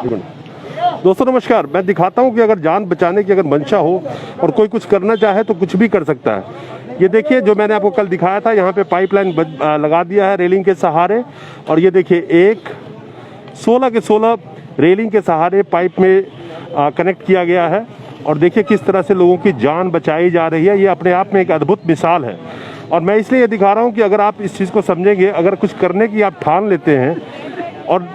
दोस्तों नमस्कार। मैं दिखाता हूं कि अगर जान बचाने की अगर मंशा हो और कोई कुछ करना चाहे तो कुछ भी कर सकता है। ये देखिए जो मैंने आपको कल दिखाया था, यहाँ पे पाइपलाइन लगा दिया है रेलिंग के सहारे। और ये देखिए 16 के 16 रेलिंग के सहारे पाइप में कनेक्ट किया गया है। और देखिए किस तरह से लोगों की जान बचाई जा रही है। ये अपने आप में एक अद्भुत मिसाल है। और मैं इसलिए ये दिखा रहा हूँ कि अगर आप इस चीज़ को समझेंगे, अगर कुछ करने की आप ठान लेते हैं और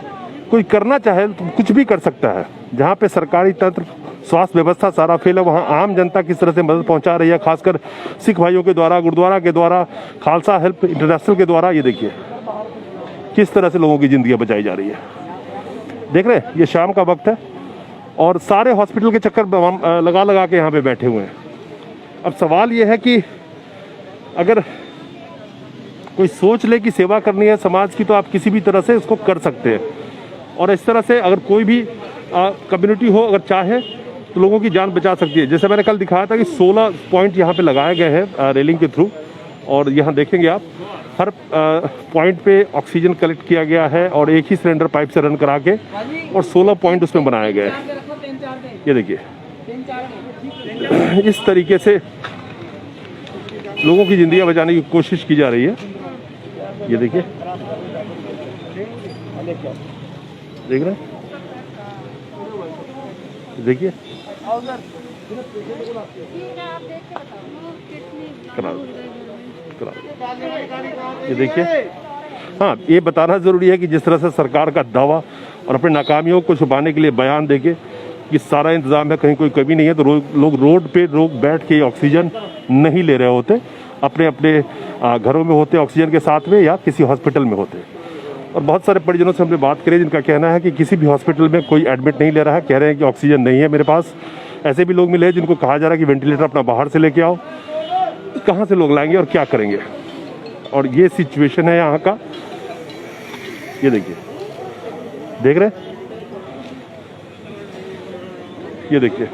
कोई करना चाहे तो कुछ भी कर सकता है। जहाँ पे सरकारी तंत्र, स्वास्थ्य व्यवस्था सारा फेल है, वहाँ आम जनता किस तरह से मदद पहुँचा रही है, खासकर सिख भाइयों के द्वारा, गुरुद्वारा के द्वारा, खालसा हेल्प इंटरनेशनल के द्वारा। ये देखिए किस तरह से लोगों की ज़िंदगी बचाई जा रही है। देख रहे हैं, ये शाम का वक्त है और सारे हॉस्पिटल के चक्कर लगा लगा के यहाँ पे बैठे हुए हैं। अब सवाल ये है कि अगर कोई सोच ले कि सेवा करनी है समाज की, तो आप किसी भी तरह से इसको कर सकते हैं। और इस तरह से अगर कोई भी कम्युनिटी हो, अगर चाहे तो लोगों की जान बचा सकती है। जैसे मैंने कल दिखाया था कि 16 पॉइंट यहाँ पे लगाए गए हैं रेलिंग के थ्रू। और यहाँ देखेंगे आप, हर पॉइंट पे ऑक्सीजन कलेक्ट किया गया है और एक ही सिलेंडर पाइप से रन करा के, और 16 पॉइंट उसमें बनाए गए हैं। ये देखिए इस तरीके से लोगों की जिंदगी बचाने की कोशिश की जा रही है। ये देखिए, देख रहे हैं, देखिए ये देखिए। हाँ, ये बताना जरूरी है कि जिस तरह से सरकार का दावा और अपने नाकामियों को छुपाने के लिए बयान देके कि सारा इंतजाम है, कहीं कोई कमी नहीं है, तो लोग रोड पे बैठ के ऑक्सीजन नहीं ले रहे होते, अपने अपने घरों में होते ऑक्सीजन के साथ में, या किसी हॉस्पिटल में होते। और बहुत सारे परिजनों से हमने बात करी जिनका कहना है कि किसी भी हॉस्पिटल में कोई एडमिट नहीं ले रहा है, कह रहे हैं कि ऑक्सीजन नहीं है मेरे पास। ऐसे भी लोग मिले हैं जिनको कहा जा रहा है कि वेंटिलेटर अपना बाहर से लेके आओ। कहाँ से लोग लाएंगे और क्या करेंगे? और ये सिचुएशन है यहाँ का। ये देखिए, देख रहे हैं, ये देखिए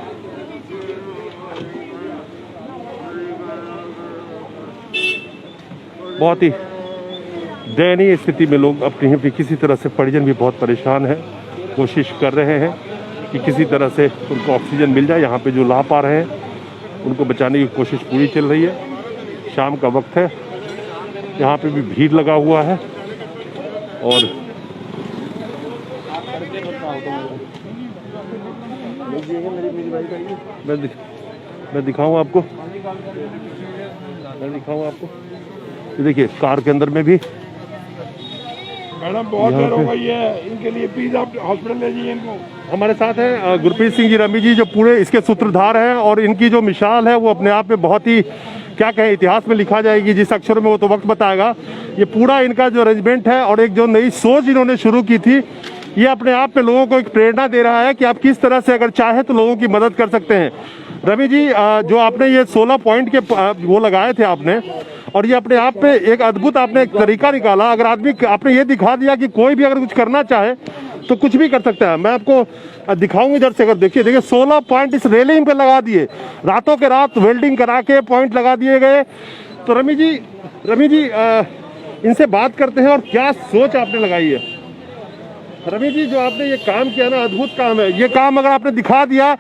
बहुत ही दयनीय स्थिति में लोग अपनी किसी तरह से, परिजन भी बहुत परेशान है, कोशिश कर रहे हैं कि किसी तरह से उनको ऑक्सीजन मिल जाए। यहाँ पे जो ला पा रहे हैं उनको बचाने की कोशिश पूरी चल रही है। शाम का वक्त है, यहाँ पे भी भीड़ लगा हुआ है। और मैं दिखाऊँ आपको, ये देखिए कार के अंदर में भी। मैडम बहुत देर हो गई है, इनके लिए प्लीज आप हॉस्पिटल ले जाइए इनको। हमारे साथ हैं गुरप्रीत सिंह जी रमी जी, जो पूरे इसके सूत्रधार हैं। और इनकी जो मिसाल है वो अपने आप में बहुत ही, क्या कहें, इतिहास में लिखा जाएगी। जिस अक्षर में वो तो वक्त बताएगा। ये पूरा इनका जो अरेंजमेंट है और एक जो नई सोच इन्होंने शुरू की थी, ये अपने आप में लोगों को एक प्रेरणा दे रहा है कि आप किस तरह से अगर चाहे तो लोगों की मदद कर सकते हैं। रवि जी, जो आपने ये 16 पॉइंट के वो लगाए थे आपने, और ये अपने आप में एक अद्भुत आपने एक तरीका निकाला। अगर आदमी, आपने ये दिखा दिया कि कोई भी अगर कुछ करना चाहे तो कुछ भी कर सकता है। मैं आपको दिखाऊंगी इधर से। अगर देखिए 16 पॉइंट इस रेलिंग पे लगा दिए, रातों के रात वेल्डिंग करा के पॉइंट लगा दिए गए। तो रमी जी इनसे बात करते हैं और क्या सोच आपने लगाई है। रवि जी, जो आपने ये काम किया ना, अद्भुत काम है। ये काम अगर आपने दिखा दिया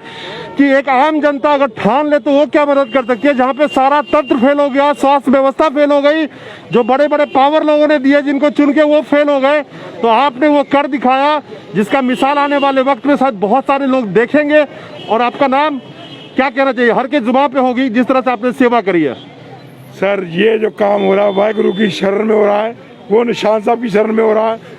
कि एक आम जनता अगर ठान ले तो वो क्या मदद कर सकती है। जहाँ पे सारा तंत्र फेल हो गया, स्वास्थ्य व्यवस्था फेल हो गई, जो बड़े बड़े पावर लोगों ने दिए जिनको चुन के वो फेल हो गए, तो आपने वो कर दिखाया, जिसका मिसाल आने वाले वक्त में शायद बहुत सारे लोग देखेंगे। और आपका नाम क्या कहना चाहिए, हर के जुबान पे होगी, जिस तरह से आपने सेवा करी है। सर, ये जो काम हो रहा है वाहिगुरु की शरण में हो रहा है, वो निशान साहब की शरण में हो रहा है।